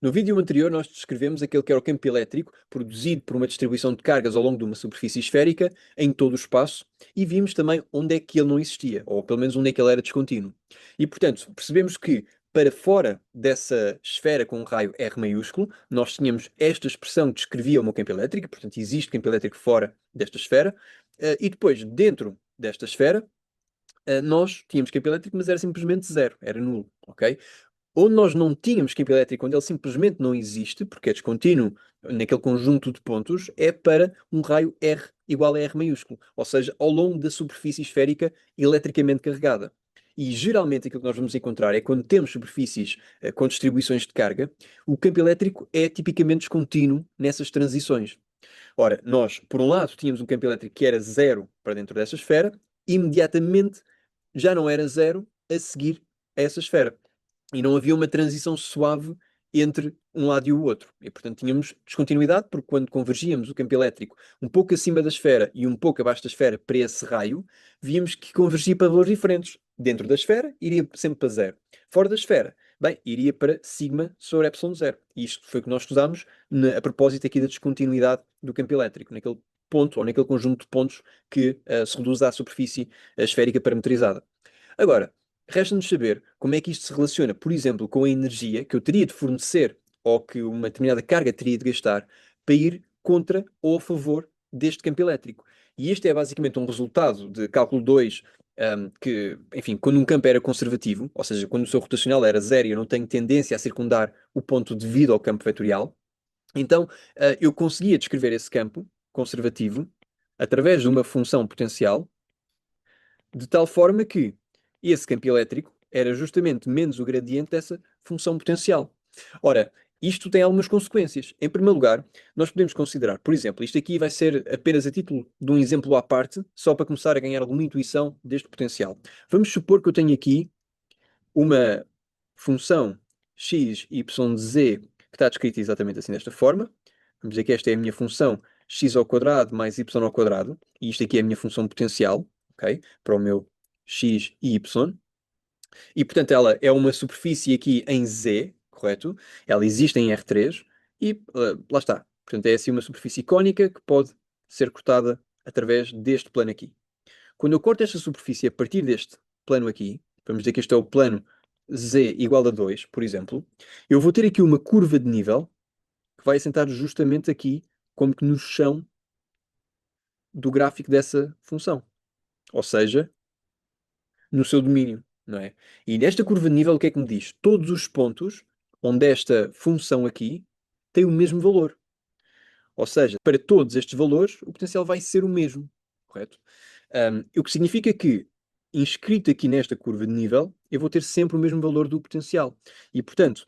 No vídeo anterior, nós descrevemos aquele que era o campo elétrico produzido por uma distribuição de cargas ao longo de uma superfície esférica em todo o espaço e vimos também onde é que ele não existia, ou pelo menos onde é que ele era descontínuo. E, portanto, percebemos que para fora dessa esfera com um raio R maiúsculo, nós tínhamos esta expressão que descrevia o meu campo elétrico, portanto, existe campo elétrico fora desta esfera, e depois, dentro desta esfera, nós tínhamos campo elétrico, mas era simplesmente zero, era nulo, ok? Onde nós não tínhamos campo elétrico, onde ele simplesmente não existe, porque é descontínuo naquele conjunto de pontos, é para um raio R igual a R maiúsculo, ou seja, ao longo da superfície esférica eletricamente carregada. E geralmente aquilo que nós vamos encontrar é quando temos superfícies com distribuições de carga, o campo elétrico é tipicamente descontínuo nessas transições. Ora, nós, por um lado, tínhamos um campo elétrico que era zero para dentro dessa esfera, imediatamente já não era zero a seguir a essa esfera. E não havia uma transição suave entre um lado e o outro. E, portanto, tínhamos descontinuidade, porque quando convergíamos o campo elétrico um pouco acima da esfera e um pouco abaixo da esfera para esse raio, víamos que convergia para valores diferentes. Dentro da esfera, iria sempre para zero. Fora da esfera, bem, iria para sigma sobre epsilon zero. E isto foi o que nós estudámos a propósito aqui da descontinuidade do campo elétrico, naquele ponto, ou naquele conjunto de pontos que se reduz à superfície esférica parametrizada. Agora, resta-nos saber como é que isto se relaciona, por exemplo, com a energia que eu teria de fornecer ou que uma determinada carga teria de gastar para ir contra ou a favor deste campo elétrico. E este é basicamente um resultado de cálculo 2, que, enfim, quando um campo era conservativo, ou seja, quando o seu rotacional era zero e eu não tenho tendência a circundar o ponto devido ao campo vetorial, então eu conseguia descrever esse campo conservativo através de uma função potencial, de tal forma que esse campo elétrico era justamente menos o gradiente dessa função potencial. Ora, isto tem algumas consequências. Em primeiro lugar, nós podemos considerar, por exemplo, isto aqui vai ser apenas a título de um exemplo à parte, só para começar a ganhar alguma intuição deste potencial. Vamos supor que eu tenho aqui uma função x, y, z, que está descrita exatamente assim desta forma. Vamos dizer que esta é a minha função x ao quadrado mais y ao quadrado, e isto aqui é a minha função potencial, ok? Para o meu x e y. E, portanto, ela é uma superfície aqui em Z, correto? Ela existe em R3 e lá está. Portanto, é assim uma superfície cónica que pode ser cortada através deste plano aqui. Quando eu corto esta superfície a partir deste plano aqui, vamos dizer que este é o plano Z igual a 2, por exemplo, eu vou ter aqui uma curva de nível que vai assentar justamente aqui, como que no chão do gráfico dessa função. Ou seja, no seu domínio, não é? E nesta curva de nível, o que é que me diz? Todos os pontos onde esta função aqui tem o mesmo valor. Ou seja, para todos estes valores, o potencial vai ser o mesmo, correto? O que significa que, inscrito aqui nesta curva de nível, eu vou ter sempre o mesmo valor do potencial. E, portanto,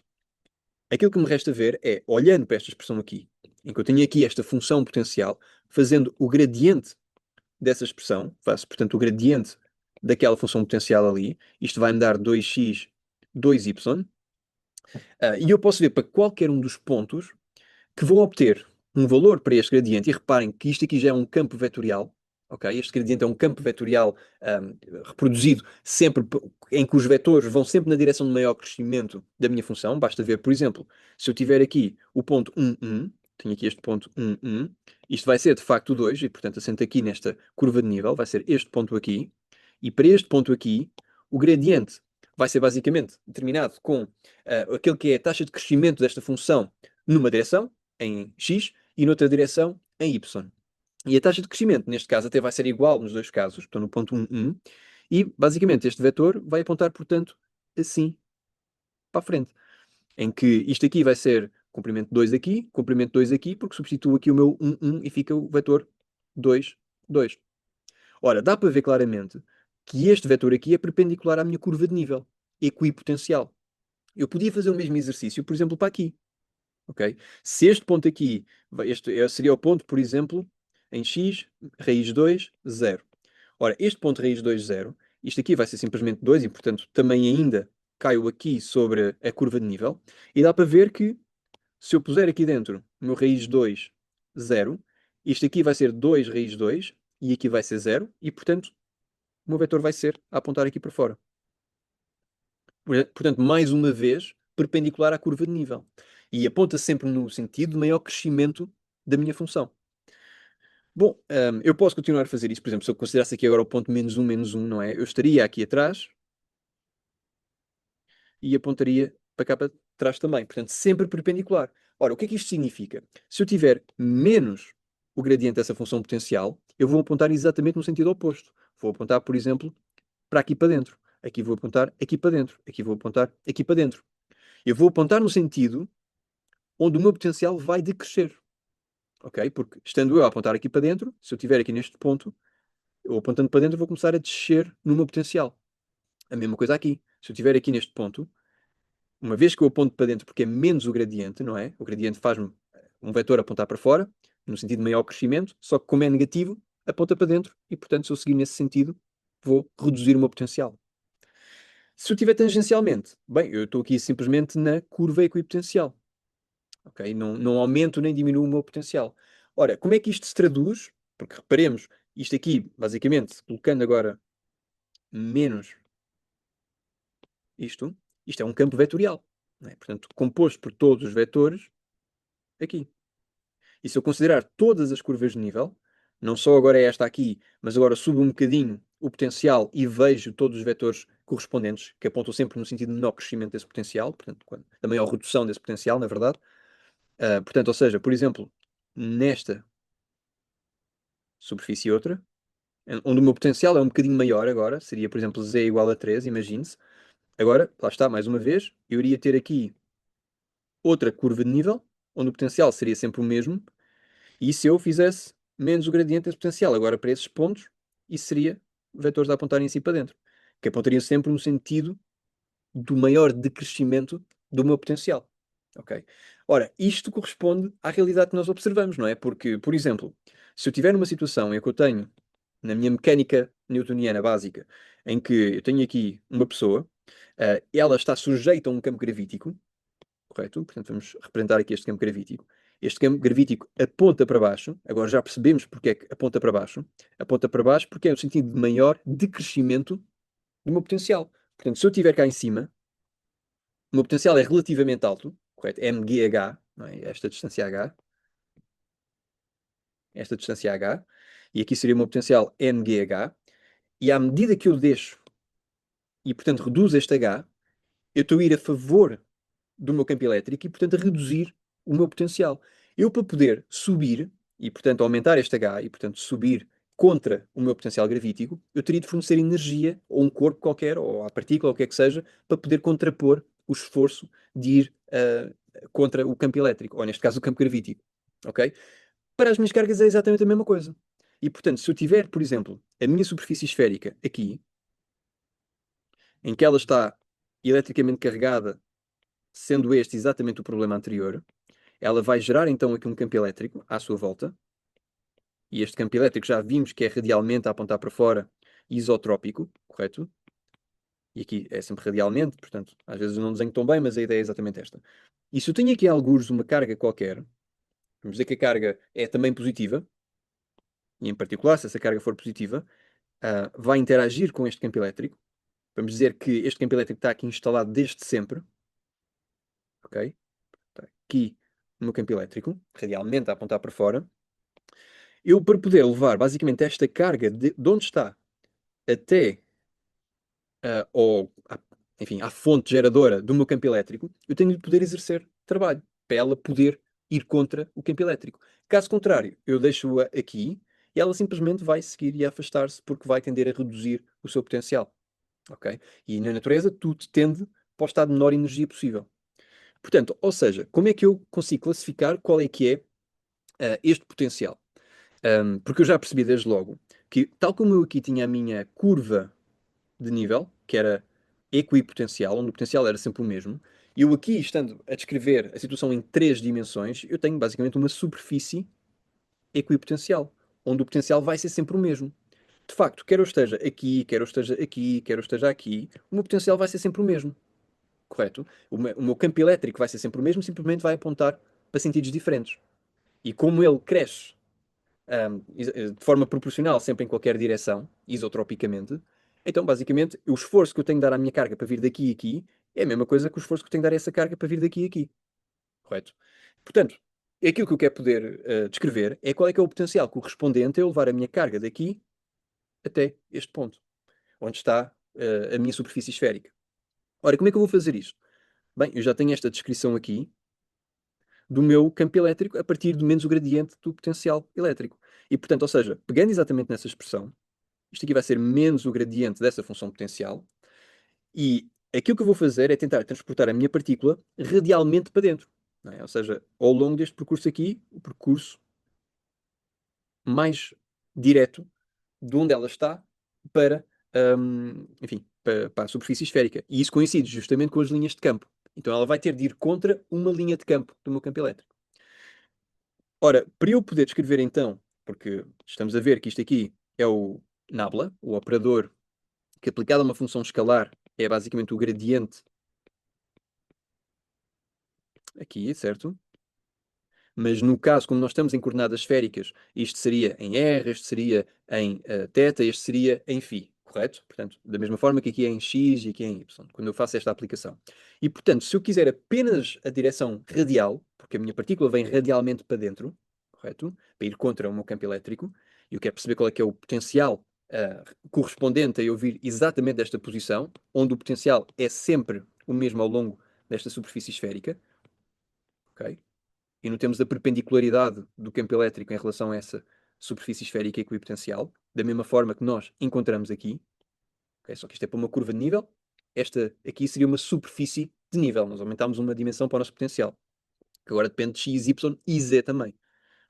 aquilo que me resta ver é, olhando para esta expressão aqui, em que eu tenho aqui esta função potencial, fazendo o gradiente dessa expressão, faço, portanto, o gradiente daquela função potencial ali, isto vai-me dar 2x, 2y, e eu posso ver para qualquer um dos pontos que vou obter um valor para este gradiente, e reparem que isto aqui já é um campo vetorial, ok? Este gradiente é um campo vetorial reproduzido sempre em que os vetores vão sempre na direção de maior crescimento da minha função. Basta ver, por exemplo, se eu tiver aqui o ponto 1, 1, tenho aqui este ponto 1, 1, isto vai ser de facto 2, e portanto assento aqui nesta curva de nível, vai ser este ponto aqui, e para este ponto aqui, o gradiente vai ser basicamente determinado com aquilo que é a taxa de crescimento desta função numa direção, em x, e noutra direção, em y. E a taxa de crescimento, neste caso, até vai ser igual nos dois casos, estou no ponto 1, 1, e basicamente este vetor vai apontar, portanto, assim para a frente, em que isto aqui vai ser comprimento 2 aqui, porque substituo aqui o meu 1, 1 e fica o vetor 2, 2. Ora, dá para ver claramente que este vetor aqui é perpendicular à minha curva de nível, equipotencial. Eu podia fazer o mesmo exercício, por exemplo, para aqui. Ok? Se este ponto aqui, este seria o ponto, por exemplo, em x, raiz 2, 0. Ora, este ponto raiz 2, 0, isto aqui vai ser simplesmente 2 e, portanto, também ainda caio aqui sobre a curva de nível. E dá para ver que, se eu puser aqui dentro o meu raiz 2, 0, isto aqui vai ser 2 raiz 2 e aqui vai ser 0 e, portanto, o meu vetor vai ser a apontar aqui para fora. Portanto, mais uma vez, perpendicular à curva de nível. E aponta sempre no sentido de maior crescimento da minha função. Bom, eu posso continuar a fazer isso. Por exemplo, se eu considerasse aqui agora o ponto menos um, não é? Eu estaria aqui atrás e apontaria para cá para trás também. Portanto, sempre perpendicular. Ora, o que é que isto significa? Se eu tiver menos o gradiente dessa função potencial, eu vou apontar exatamente no sentido oposto. Vou apontar, por exemplo, para aqui para dentro. Aqui vou apontar aqui para dentro. Aqui vou apontar aqui para dentro. Eu vou apontar no sentido onde o meu potencial vai decrescer. Ok? Porque estando eu a apontar aqui para dentro, se eu estiver aqui neste ponto, eu apontando para dentro vou começar a descer no meu potencial. A mesma coisa aqui. Se eu estiver aqui neste ponto, uma vez que eu aponto para dentro, porque é menos o gradiente, não é? O gradiente faz-me um vetor apontar para fora, no sentido de maior crescimento, só que como é negativo, aponta para dentro e, portanto, se eu seguir nesse sentido, vou reduzir o meu potencial. Se eu tiver tangencialmente, bem, eu estou aqui simplesmente na curva equipotencial. Ok? Não aumento nem diminuo o meu potencial. Ora, como é que isto se traduz? Porque reparemos, isto aqui, basicamente, colocando agora menos isto, isto é um campo vetorial. Não é? Portanto, composto por todos os vetores aqui. E se eu considerar todas as curvas de nível, não só agora é esta aqui, mas agora subo um bocadinho o potencial e vejo todos os vetores correspondentes, que apontam sempre no sentido de menor crescimento desse potencial, portanto, da maior redução desse potencial, na verdade. Portanto, ou seja, por exemplo, nesta superfície outra, onde o meu potencial é um bocadinho maior agora, seria, por exemplo, z igual a 3, imagine-se. Agora, lá está, mais uma vez, eu iria ter aqui outra curva de nível, onde o potencial seria sempre o mesmo, e se eu fizesse menos o gradiente desse potencial agora para esses pontos, isso seria vetores a apontarem assim para dentro, que apontariam sempre no sentido do maior decrescimento do meu potencial. Ok? Ora, isto corresponde à realidade que nós observamos, não é? Porque, por exemplo, se eu tiver numa situação em que eu tenho, na minha mecânica newtoniana básica, em que eu tenho aqui uma pessoa, ela está sujeita a um campo gravítico, correto? Portanto, vamos representar aqui este campo gravítico. Este campo gravítico aponta para baixo. Agora já percebemos porque é que aponta para baixo. Aponta para baixo porque é no sentido de maior decrescimento do meu potencial. Portanto, se eu estiver cá em cima, o meu potencial é relativamente alto, correto? mgh, não é? Esta distância h. Esta distância h. E aqui seria o meu potencial mgh. E à medida que eu deixo e, portanto, reduzo este h, eu estou a ir a favor do meu campo elétrico e, portanto, a reduzir o meu potencial. Eu, para poder subir e, portanto, aumentar este H e, portanto, subir contra o meu potencial gravítico, eu teria de fornecer energia ou um corpo qualquer, ou a partícula, ou o que é que seja, para poder contrapor o esforço de ir contra o campo elétrico, ou neste caso o campo gravítico. Ok? Para as minhas cargas é exatamente a mesma coisa. E, portanto, se eu tiver, por exemplo, a minha superfície esférica aqui, em que ela está eletricamente carregada, sendo este exatamente o problema anterior, ela vai gerar então aqui um campo elétrico à sua volta, e este campo elétrico já vimos que é radialmente a apontar para fora, isotrópico, correto? E aqui é sempre radialmente, portanto, às vezes eu não desenho tão bem, mas a ideia é exatamente esta. E se eu tenho aqui algures uma carga qualquer, vamos dizer que a carga é também positiva, e em particular, se essa carga for positiva, vai interagir com este campo elétrico. Vamos dizer que este campo elétrico está aqui instalado desde sempre, ok? Está aqui no meu campo elétrico, radialmente a apontar para fora. Eu, para poder levar basicamente esta carga de onde está até enfim, à fonte geradora do meu campo elétrico, eu tenho de poder exercer trabalho para ela poder ir contra o campo elétrico. Caso contrário, eu deixo-a aqui e ela simplesmente vai seguir e afastar-se porque vai tender a reduzir o seu potencial. Ok? E na natureza tudo tende para o estado de menor energia possível. Portanto, ou seja, como é que eu consigo classificar qual é que é este potencial? Porque eu já percebi desde logo que, tal como eu aqui tinha a minha curva de nível, que era equipotencial, onde o potencial era sempre o mesmo, eu aqui, estando a descrever a situação em três dimensões, eu tenho basicamente uma superfície equipotencial, onde o potencial vai ser sempre o mesmo. De facto, quer eu esteja aqui, quer eu esteja aqui, quer eu esteja aqui, o meu potencial vai ser sempre o mesmo. Correto? O meu campo elétrico vai ser sempre o mesmo, simplesmente vai apontar para sentidos diferentes. E como ele cresce de forma proporcional, sempre em qualquer direção, isotropicamente. Então, basicamente, o esforço que eu tenho de dar à minha carga para vir daqui e aqui é a mesma coisa que o esforço que eu tenho de dar a essa carga para vir daqui e aqui. correto? Portanto, aquilo que eu quero poder descrever é qual é que é o potencial correspondente a eu levar a minha carga daqui até este ponto, onde está a minha superfície esférica. Ora, como é que eu vou fazer isto? Bem, eu já tenho esta descrição aqui do meu campo elétrico a partir do menos o gradiente do potencial elétrico. E, portanto, ou seja, pegando exatamente nessa expressão, isto aqui vai ser menos o gradiente dessa função potencial, e aquilo que eu vou fazer é tentar transportar a minha partícula radialmente para dentro. Não é? Ou seja, ao longo deste percurso aqui, o percurso mais direto de onde ela está para, enfim, para a superfície esférica. E isso coincide justamente com as linhas de campo. Então ela vai ter de ir contra uma linha de campo do meu campo elétrico. Ora, para eu poder descrever então, porque estamos a ver que isto aqui é o nabla, o operador que aplicado a uma função escalar é basicamente o gradiente aqui, certo? Mas no caso, como nós estamos em coordenadas esféricas, isto seria em R, este seria em θ, este seria em φ, correto? Portanto, da mesma forma que aqui é em x e aqui é em y, quando eu faço esta aplicação. E, portanto, se eu quiser apenas a direção radial, porque a minha partícula vem radialmente para dentro, correto? Para ir contra o meu campo elétrico, e eu quero perceber qual é que é o potencial correspondente a eu vir exatamente desta posição, onde o potencial é sempre o mesmo ao longo desta superfície esférica, ok? E notemos a perpendicularidade do campo elétrico em relação a essa superfície esférica equipotencial, da mesma forma que nós encontramos aqui. Okay? Só que isto é para uma curva de nível. Esta aqui seria uma superfície de nível. Nós aumentámos uma dimensão para o nosso potencial, que agora depende de x, y e z também.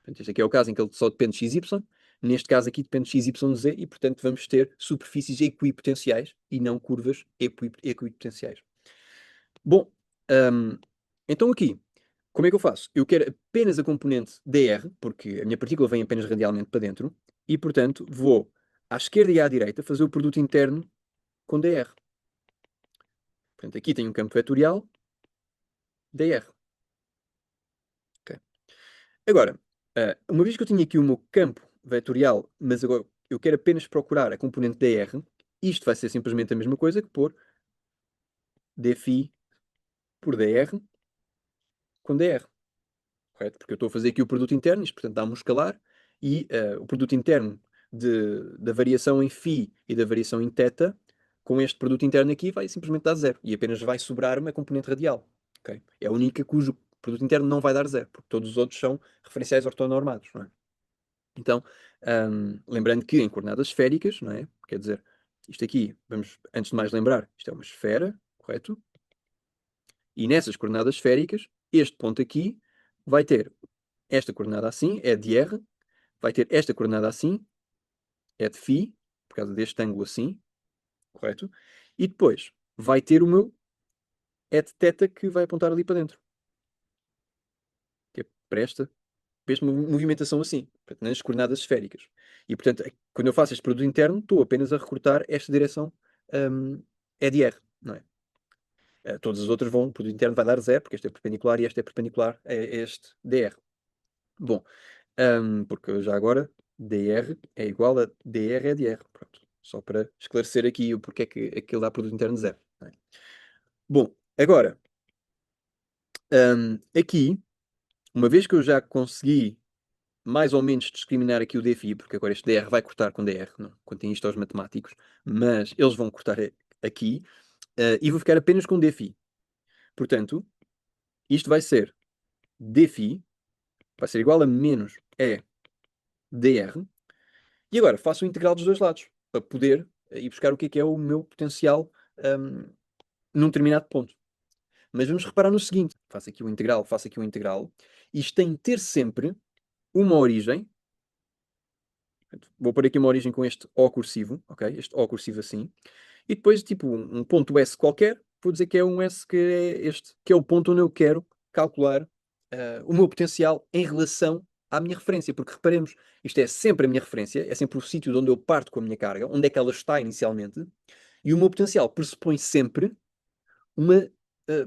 Portanto, este aqui é o caso em que ele só depende de x, y. Neste caso aqui depende de x, y, z e, portanto, vamos ter superfícies equipotenciais e não curvas equipotenciais. Bom, então aqui, como é que eu faço? Eu quero apenas a componente dr, porque a minha partícula vem apenas radialmente para dentro, e, portanto, vou à esquerda e à direita fazer o produto interno com dr. Portanto, aqui tenho um campo vetorial, dr. Okay. Agora, uma vez que eu tenho aqui o meu campo vetorial, mas agora eu quero apenas procurar a componente dr, isto vai ser simplesmente a mesma coisa que pôr dφ por dr com dr. Correto? Porque eu estou a fazer aqui o produto interno, isto portanto dá-me um escalar, e o produto interno da variação em φ e da variação em θ, com este produto interno aqui, vai simplesmente dar zero. E apenas vai sobrar-me a componente radial. Okay? É a única cujo produto interno não vai dar zero, porque todos os outros são referenciais ortonormados. Não é? Então, lembrando que em coordenadas esféricas, não é? Quer dizer, isto aqui, vamos antes de mais lembrar, isto é uma esfera, correto? E nessas coordenadas esféricas, este ponto aqui vai ter esta coordenada assim, é de R, vai ter esta coordenada assim, é de φ, por causa deste ângulo assim, correto? E depois vai ter o meu é de θ que vai apontar ali para dentro, que é para esta movimentação assim, portanto, nas coordenadas esféricas. E, portanto, quando eu faço este produto interno, estou apenas a recortar esta direção é de R, não é? Todas as outras vão, o produto interno vai dar zero, porque este é perpendicular e este é perpendicular a este dr. Bom, porque já agora dr é igual a dr é de R. Pronto. Só para esclarecer aqui o porquê que aquilo dá produto interno de zero. Não é? Bom, agora, aqui, uma vez que eu já consegui mais ou menos discriminar aqui o dφ, porque agora este dr vai cortar com dr, não contem isto aos matemáticos, mas eles vão cortar aqui, e vou ficar apenas com dφ. Portanto, isto vai ser dφ, vai ser igual a menos E dr, e agora faço o integral dos dois lados, para poder ir buscar o que é o meu potencial num determinado ponto. Mas vamos reparar no seguinte, faço aqui o integral, isto tem de ter sempre uma origem, vou pôr aqui uma origem com este O cursivo, ok? Este O cursivo assim, e depois tipo um ponto S qualquer, vou dizer que é um S que é este, que é o ponto onde eu quero calcular o meu potencial em relação à minha referência, porque reparemos, isto é sempre a minha referência, é sempre o sítio de onde eu parto com a minha carga, onde é que ela está inicialmente, e o meu potencial pressupõe sempre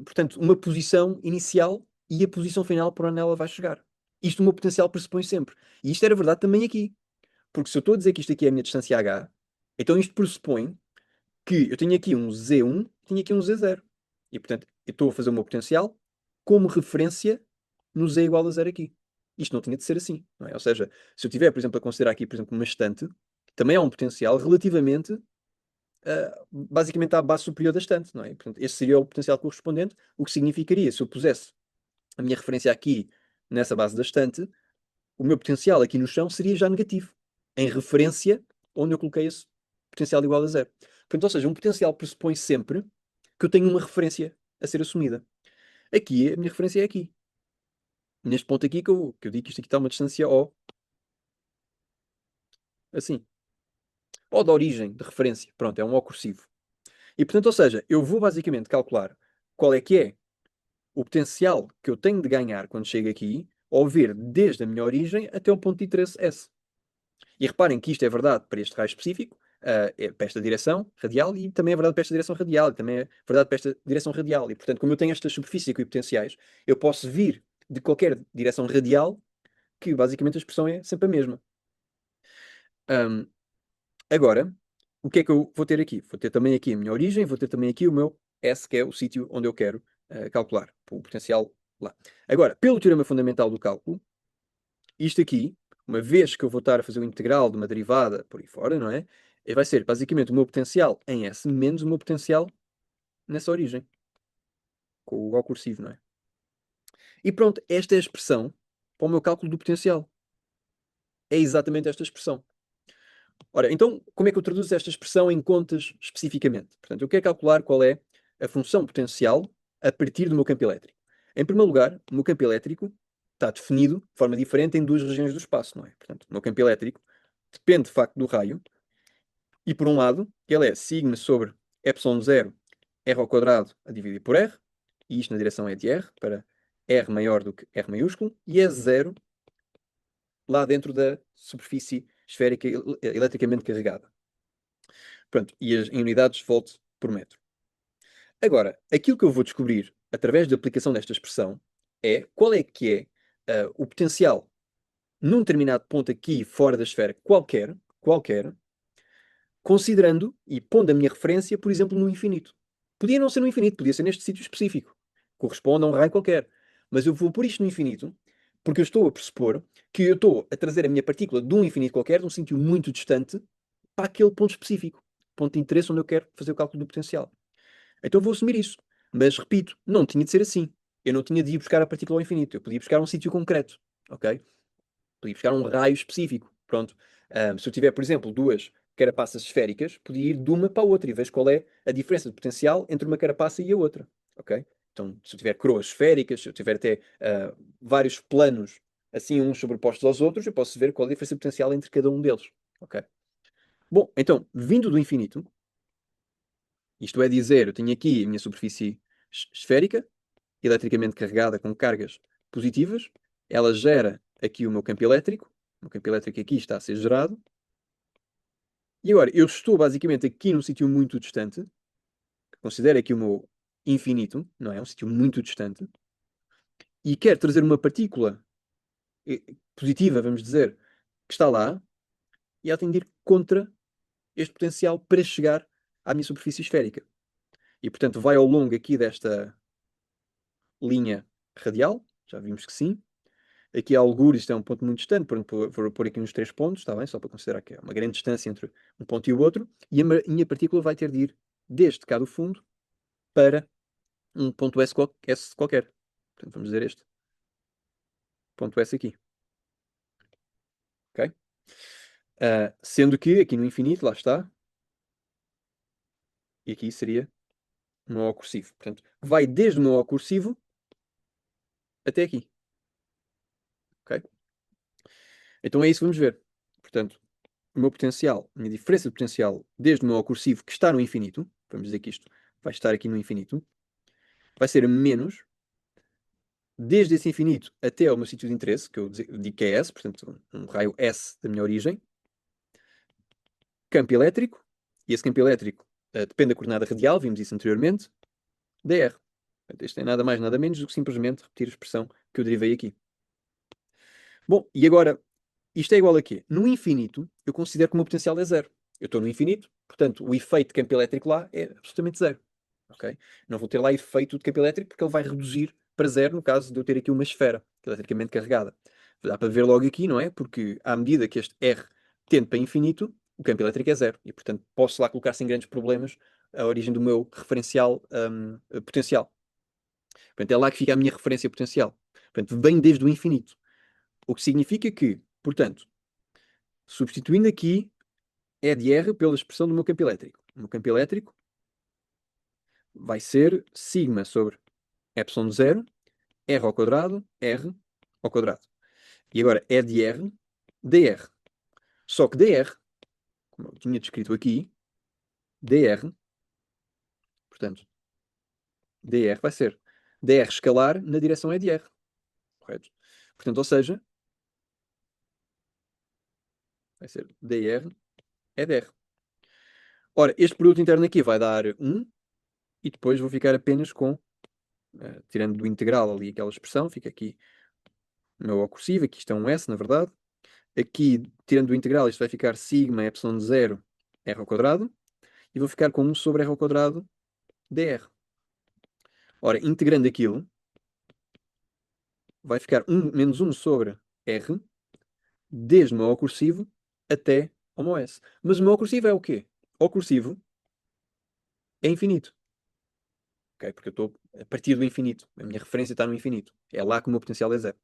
portanto, uma posição inicial e a posição final para onde ela vai chegar. Isto o meu potencial pressupõe sempre. E isto era verdade também aqui. Porque se eu estou a dizer que isto aqui é a minha distância H, então isto pressupõe que eu tenho aqui um Z1 e tenho aqui um Z0. E, portanto, eu estou a fazer o meu potencial como referência no Z igual a zero aqui. Isto não tinha de ser assim, não é? Ou seja, se eu tiver, por exemplo, a considerar aqui, por exemplo, uma estante, também há um potencial relativamente, basicamente, à base superior da estante, não é? Portanto, este seria o potencial correspondente, o que significaria, se eu pusesse a minha referência aqui nessa base da estante, o meu potencial aqui no chão seria já negativo, em referência onde eu coloquei esse potencial igual a zero. Portanto, ou seja, um potencial pressupõe sempre que eu tenho uma referência a ser assumida. Aqui, a minha referência é aqui. Neste ponto aqui que eu digo que isto aqui está a uma distância O, assim. O da origem, de referência. Pronto, é um O cursivo. E, portanto, ou seja, eu vou basicamente calcular qual é o potencial que eu tenho de ganhar quando chego aqui, ao ver desde a minha origem até o ponto de interesse S. E reparem que isto é verdade para este raio específico, para esta direção radial, e também é verdade para esta direção radial, e também é verdade para esta direção radial. E, portanto, como eu tenho estas superfícies equipotenciais, eu posso vir de qualquer direção radial, que basicamente a expressão é sempre a mesma. Agora, o que é que eu vou ter aqui? Vou ter também aqui a minha origem, vou ter também aqui o meu S, que é o sítio onde eu quero calcular o potencial lá. Agora, pelo teorema fundamental do cálculo, isto aqui, uma vez que eu vou estar a fazer o integral de uma derivada por aí fora, não é? Vai ser basicamente o meu potencial em S menos o meu potencial nessa origem. Com o igual cursivo, não é? E pronto, esta é a expressão para o meu cálculo do potencial. É exatamente esta expressão. Ora, então, como é que eu traduzo esta expressão em contas especificamente? Portanto, eu quero calcular qual é a função potencial a partir do meu campo elétrico. Em primeiro lugar, o meu campo elétrico está definido de forma diferente em duas regiões do espaço, não é? Portanto, o meu campo elétrico depende de facto do raio, e por um lado, ele é sigma sobre ε0 r ao quadrado a dividir por r, e isto na direção é de r, para r maior do que r maiúsculo, e é zero lá dentro da superfície esférica eletricamente carregada. Pronto, e em unidades de volt por metro. Agora, aquilo que eu vou descobrir através da aplicação desta expressão é qual é que é o potencial num determinado ponto aqui fora da esfera qualquer, considerando e pondo a minha referência, por exemplo, no infinito. Podia não ser no infinito, podia ser neste sítio específico. Corresponde a um raio qualquer. Mas eu vou pôr isto no infinito porque eu estou a pressupor que eu estou a trazer a minha partícula de um infinito qualquer, de um sítio muito distante, para aquele ponto específico. Ponto de interesse onde eu quero fazer o cálculo do potencial. Então eu vou assumir isso. Mas, repito, não tinha de ser assim. Eu não tinha de ir buscar a partícula ao infinito. Eu podia buscar um sítio concreto. Ok? Podia buscar um raio específico. Pronto. Se eu tiver, por exemplo, duas carapaças esféricas, podia ir de uma para a outra e vejo qual é a diferença de potencial entre uma carapaça e a outra. Ok? Então, se eu tiver coroas esféricas, se eu tiver até vários planos assim uns sobrepostos aos outros, eu posso ver qual é a diferença de potencial entre cada um deles. Ok? Bom, então, vindo do infinito, isto é dizer, eu tenho aqui a minha superfície esférica, eletricamente carregada com cargas positivas, ela gera aqui o meu campo elétrico aqui está a ser gerado, e agora eu estou basicamente aqui num sítio muito distante, que considero aqui o meu infinito, não é? Um sítio muito distante, e quero trazer uma partícula positiva, vamos dizer, que está lá, e ela tem de ir contra este potencial para chegar à minha superfície esférica. E portanto vai ao longo aqui desta linha radial, já vimos que sim. Aqui, algures, isto é um ponto muito distante, vou pôr aqui uns 3 pontos, está bem? Só para considerar que é uma grande distância entre um ponto e o outro. E a minha partícula vai ter de ir desde cá do fundo para um ponto S qualquer. Portanto, vamos dizer este. Ponto S aqui. Ok? Sendo que aqui no infinito, lá está, e aqui seria um O cursivo. Portanto, vai desde o meu O cursivo até aqui. Ok? Então é isso que vamos ver. Portanto, o meu potencial, a minha diferença de potencial desde o meu O cursivo, que está no infinito, vamos dizer que isto vai estar aqui no infinito, vai ser menos, desde esse infinito até ao meu sítio de interesse, que eu digo que é S, portanto, um raio S da minha origem, campo elétrico, e esse campo elétrico depende da coordenada radial, vimos isso anteriormente, dr. Portanto, isto é nada mais, nada menos do que simplesmente repetir a expressão que eu derivei aqui. Bom, e agora, isto é igual a quê? No infinito, eu considero que o meu potencial é zero. Eu estou no infinito, portanto, o efeito de campo elétrico lá é absolutamente zero. Okay? Não vou ter lá efeito de campo elétrico porque ele vai reduzir para zero no caso de eu ter aqui uma esfera eletricamente carregada. Dá para ver logo aqui, não é? Porque à medida que este R tende para infinito, o campo elétrico é zero. E, portanto, posso lá colocar sem grandes problemas a origem do meu referencial potencial. Portanto, é lá que fica a minha referência potencial. Portanto, vem desde o infinito. O que significa que, portanto, substituindo aqui E de R pela expressão do meu campo elétrico. O meu campo elétrico vai ser sigma sobre epsilon zero, R ao quadrado, R ao quadrado. E agora E de R, dr. Só que dr, como eu tinha descrito aqui, dr, portanto, dr vai ser dr escalar na direção E de R. Correto? Portanto, ou seja, vai ser dr E de R. Ora, este produto interno aqui vai dar 1 e depois vou ficar apenas com, tirando do integral ali aquela expressão, fica aqui o meu cursivo, aqui está um S, na verdade. Aqui, tirando o integral, isto vai ficar sigma epsilon zero r ao quadrado. E vou ficar com 1 sobre r ao quadrado dr. Ora, integrando aquilo, vai ficar 1 menos 1 sobre r, desde o meu cursivo até ao meu S. Mas o meu cursivo é o quê? O cursivo é infinito. Okay? Porque eu estou a partir do infinito. A minha referência está no infinito. É lá que o meu potencial é zero.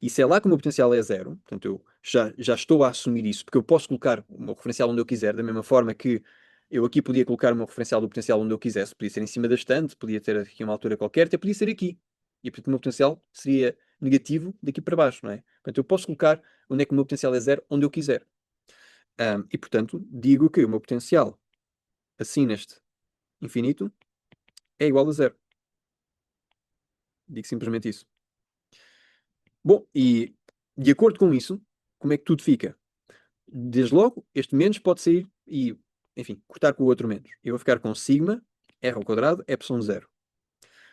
E se é lá que o meu potencial é zero, portanto, eu já estou a assumir isso, porque eu posso colocar o meu referencial onde eu quiser, da mesma forma que eu aqui podia colocar o meu referencial do potencial onde eu quisesse. Podia ser em cima da estante, podia ter aqui uma altura qualquer, até podia ser aqui. E, portanto, o meu potencial seria negativo daqui para baixo, não é? Portanto, eu posso colocar onde é que o meu potencial é zero, onde eu quiser. E, portanto, digo que o meu potencial, assim neste infinito, é igual a zero. Digo simplesmente isso. Bom, e de acordo com isso, como é que tudo fica? Desde logo, este menos pode sair e, enfim, cortar com o outro menos. Eu vou ficar com sigma r ao quadrado epsilon zero.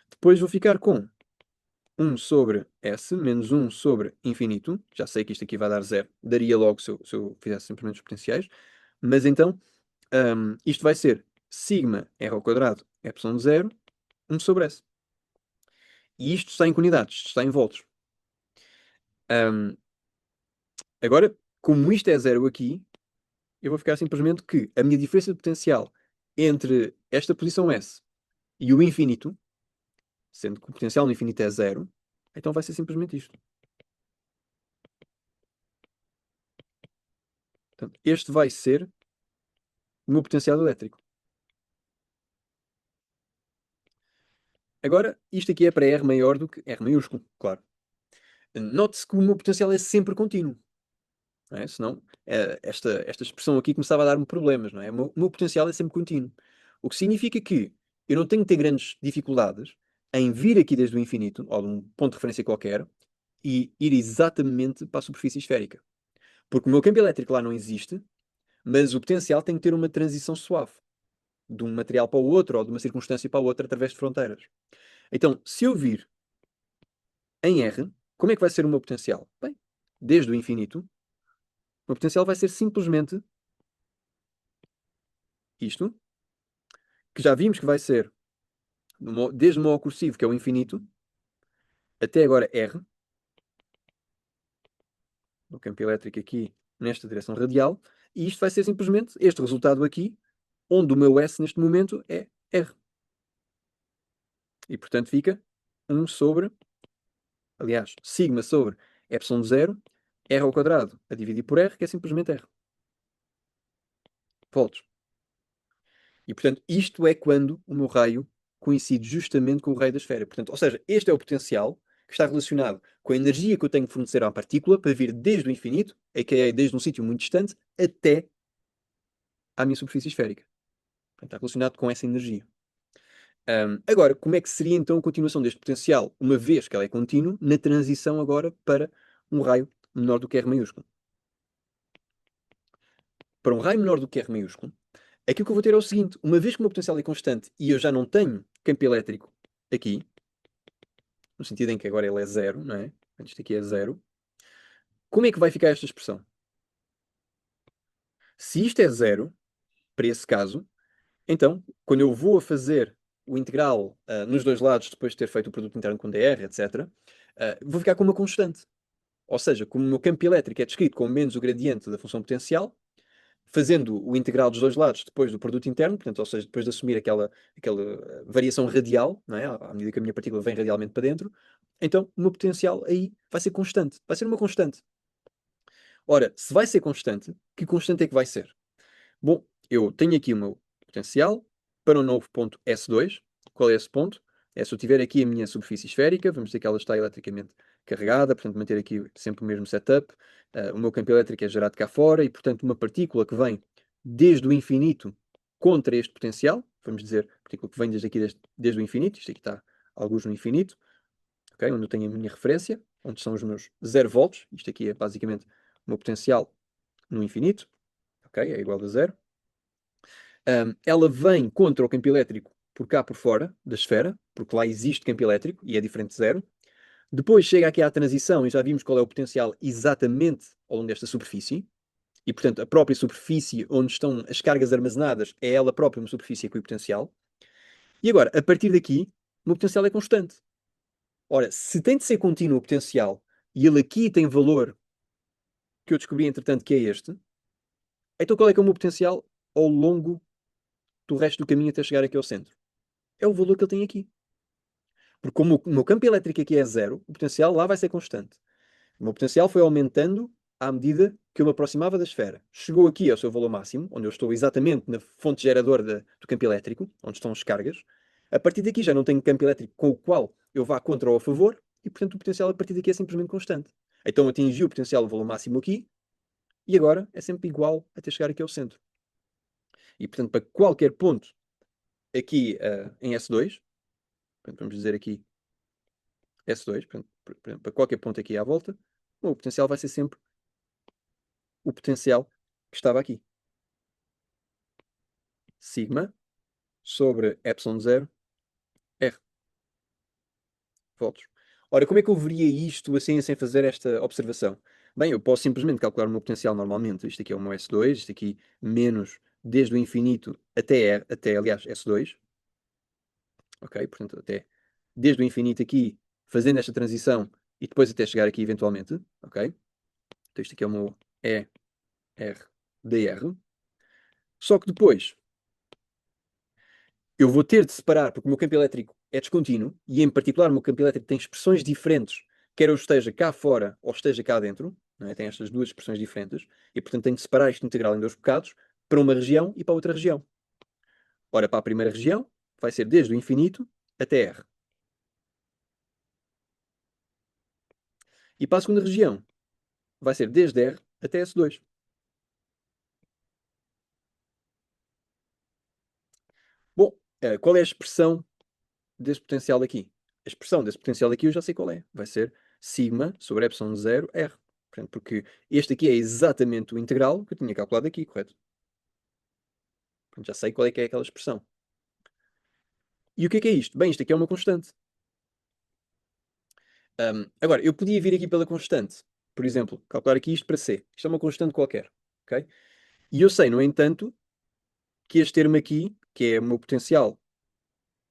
Depois vou ficar com 1 sobre s menos 1 sobre infinito. Já sei que isto aqui vai dar zero. Daria logo se eu fizesse simplesmente os potenciais. Mas então, isto vai ser sigma r ao quadrado epsilon zero, 1 sobre s. E isto está em unidades, isto está em volts. Agora, como isto é zero aqui, eu vou ficar simplesmente que a minha diferença de potencial entre esta posição S e o infinito, sendo que o potencial no infinito é zero, então vai ser simplesmente isto. Portanto, este vai ser o meu potencial elétrico. Agora, isto aqui é para R maior do que R maiúsculo, claro. Note-se que o meu potencial é sempre contínuo. Não é? Senão, esta expressão aqui começava a dar-me problemas. Não é? O meu potencial é sempre contínuo. O que significa que eu não tenho que ter grandes dificuldades em vir aqui desde o infinito, ou de um ponto de referência qualquer, e ir exatamente para a superfície esférica. Porque o meu campo elétrico lá não existe, mas o potencial tem que ter uma transição suave. De um material para o outro, ou de uma circunstância para a outra, através de fronteiras. Então, se eu vir em R, como é que vai ser o meu potencial? Bem, desde o infinito, o meu potencial vai ser simplesmente isto, que já vimos que vai ser desde o meu cursivo, que é o infinito, até agora R, o campo elétrico aqui nesta direção radial, e isto vai ser simplesmente este resultado aqui, onde o meu S neste momento é R. E portanto fica 1 sobre, aliás, sigma sobre epsilon zero, R ao quadrado a dividir por R, que é simplesmente R. Volts. E portanto isto é quando o meu raio coincide justamente com o raio da esfera. Portanto, ou seja, este é o potencial que está relacionado com a energia que eu tenho que fornecer à partícula para vir desde o infinito, a.k.a. desde um sítio muito distante, até à minha superfície esférica. Portanto, está relacionado com essa energia. Agora, como é que seria então a continuação deste potencial, uma vez que ela é contínua, na transição agora para um raio menor do que R maiúsculo? Para um raio menor do que R maiúsculo, aquilo que eu vou ter é o seguinte: uma vez que o meu potencial é constante e eu já não tenho campo elétrico aqui, no sentido em que agora ele é zero, não é? Isto aqui é zero. Como é que vai ficar esta expressão? Se isto é zero, para esse caso, então, quando eu vou a fazer o integral nos dois lados, depois de ter feito o produto interno com dr, etc., vou ficar com uma constante. Ou seja, como o meu campo elétrico é descrito como menos o gradiente da função potencial, fazendo o integral dos dois lados depois do produto interno, portanto, ou seja, depois de assumir aquela variação radial, não é? À medida que a minha partícula vem radialmente para dentro, então o meu potencial aí vai ser constante. Vai ser uma constante. Ora, se vai ser constante, que constante é que vai ser? Bom, eu tenho aqui o meu potencial para um novo ponto S2. Qual é esse ponto? É se eu tiver aqui a minha superfície esférica, vamos dizer que ela está eletricamente carregada, portanto manter aqui sempre o mesmo setup. O meu campo elétrico é gerado cá fora e, portanto, uma partícula que vem desde o infinito contra este potencial, vamos dizer, partícula que vem desde aqui, desde o infinito, isto aqui está alguns no infinito, okay? Onde eu tenho a minha referência, onde são os meus 0 volts, isto aqui é basicamente o meu potencial no infinito, okay? É igual a zero. Ela vem contra o campo elétrico por cá por fora da esfera, porque lá existe campo elétrico e é diferente de zero. Depois chega aqui à transição e já vimos qual é o potencial exatamente ao longo desta superfície. E, portanto, a própria superfície onde estão as cargas armazenadas é ela própria uma superfície equipotencial. E agora, a partir daqui, o meu potencial é constante. Ora, se tem de ser contínuo o potencial e ele aqui tem valor que eu descobri, entretanto, que é este, então qual é que é o meu potencial ao longo do resto do caminho até chegar aqui ao centro? É o valor que ele tem aqui. Porque como o meu campo elétrico aqui é zero, o potencial lá vai ser constante. O meu potencial foi aumentando à medida que eu me aproximava da esfera. Chegou aqui ao seu valor máximo, onde eu estou exatamente na fonte geradora do campo elétrico, onde estão as cargas. A partir daqui já não tenho campo elétrico com o qual eu vá contra ou a favor, e portanto o potencial a partir daqui é simplesmente constante. Então atingi o potencial, o valor máximo aqui, e agora é sempre igual até chegar aqui ao centro. E portanto, para qualquer ponto aqui em S2, portanto, vamos dizer aqui S2, portanto, para qualquer ponto aqui à volta, o potencial vai ser sempre o potencial que estava aqui. Sigma sobre epsilon 0 R volts. Ora, como é que eu veria isto assim sem fazer esta observação? Bem, eu posso simplesmente calcular o meu potencial normalmente. Isto aqui é o meu S2, isto aqui menos desde o infinito até R, até aliás S2. Ok? Portanto, até desde o infinito aqui, fazendo esta transição e depois até chegar aqui eventualmente. Ok? Então isto aqui é o meu E, R, dr. Só que depois eu vou ter de separar, porque o meu campo elétrico é descontínuo, e em particular o meu campo elétrico tem expressões diferentes, quer eu esteja cá fora ou esteja cá dentro, não é? Tem estas duas expressões diferentes, e portanto tenho de separar este integral em dois bocados, para uma região e para outra região. Ora, para a primeira região, vai ser desde o infinito até R. E para a segunda região, vai ser desde R até S2. Bom, qual é a expressão desse potencial aqui? A expressão desse potencial aqui eu já sei qual é. Vai ser sigma sobre epsilon 0 R. Portanto, porque este aqui é exatamente o integral que eu tinha calculado aqui, correto? Portanto, já sei qual é que é aquela expressão. E o que é isto? Bem, isto aqui é uma constante. Agora, eu podia vir aqui pela constante. Por exemplo, calcular aqui isto para C. Isto é uma constante qualquer. Okay? E eu sei, no entanto, que este termo aqui, que é o meu potencial,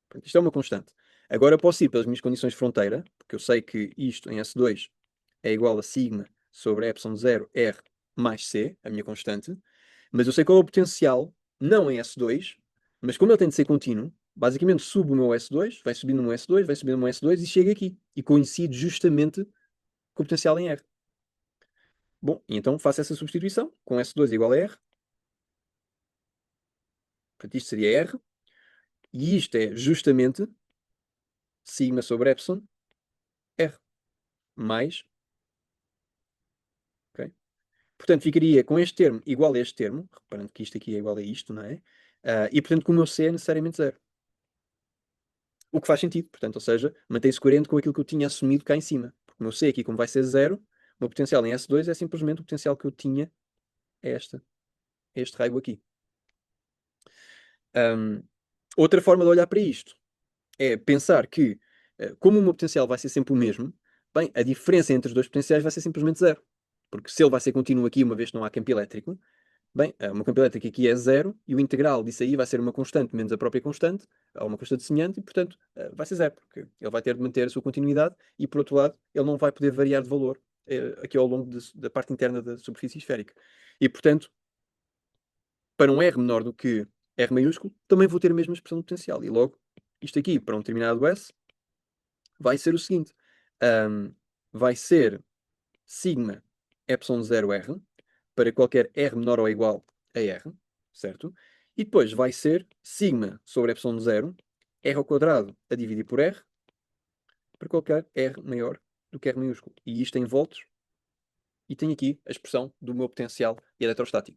portanto, isto é uma constante. Agora posso ir pelas minhas condições de fronteira, porque eu sei que isto em S2 é igual a sigma sobre epsilon 0 R mais C, a minha constante, mas eu sei qual é o potencial, não em S2, mas como ele tem de ser contínuo, basicamente subo o meu S2, vai subindo o meu S2, vai subindo o meu S2 e chega aqui. E coincide justamente com o potencial em R. Bom, então faço essa substituição, com S2 igual a R. Portanto, isto seria R. E isto é justamente sigma sobre epsilon R. Mais, ok? Portanto, ficaria com este termo igual a este termo, reparando que isto aqui é igual a isto, não é? E, portanto, com o meu C é necessariamente zero. O que faz sentido, portanto, ou seja, mantém-se coerente com aquilo que eu tinha assumido cá em cima. Porque o meu C aqui, como vai ser zero, o meu potencial em S2 é simplesmente o potencial que eu tinha a este raio aqui. Outra forma de olhar para isto é pensar que, como o meu potencial vai ser sempre o mesmo, bem, a diferença entre os dois potenciais vai ser simplesmente zero. Porque se ele vai ser contínuo aqui, uma vez que não há campo elétrico, Bem, uma campo elétrica aqui é zero e o integral disso aí vai ser uma constante menos a própria constante, ou uma constante semelhante, e portanto vai ser zero, porque ele vai ter de manter a sua continuidade e, por outro lado, ele não vai poder variar de valor aqui ao longo da parte interna da superfície esférica. E, portanto, para um R menor do que R maiúsculo, também vou ter a mesma expressão de potencial. E logo, isto aqui, para um determinado S, vai ser o seguinte. Vai ser sigma epsilon 0R para qualquer R menor ou igual a R, certo? E depois vai ser sigma sobre epsilon 0, R ao quadrado a dividir por R, para qualquer R maior do que R maiúsculo. E isto em volts, e tenho aqui a expressão do meu potencial eletrostático.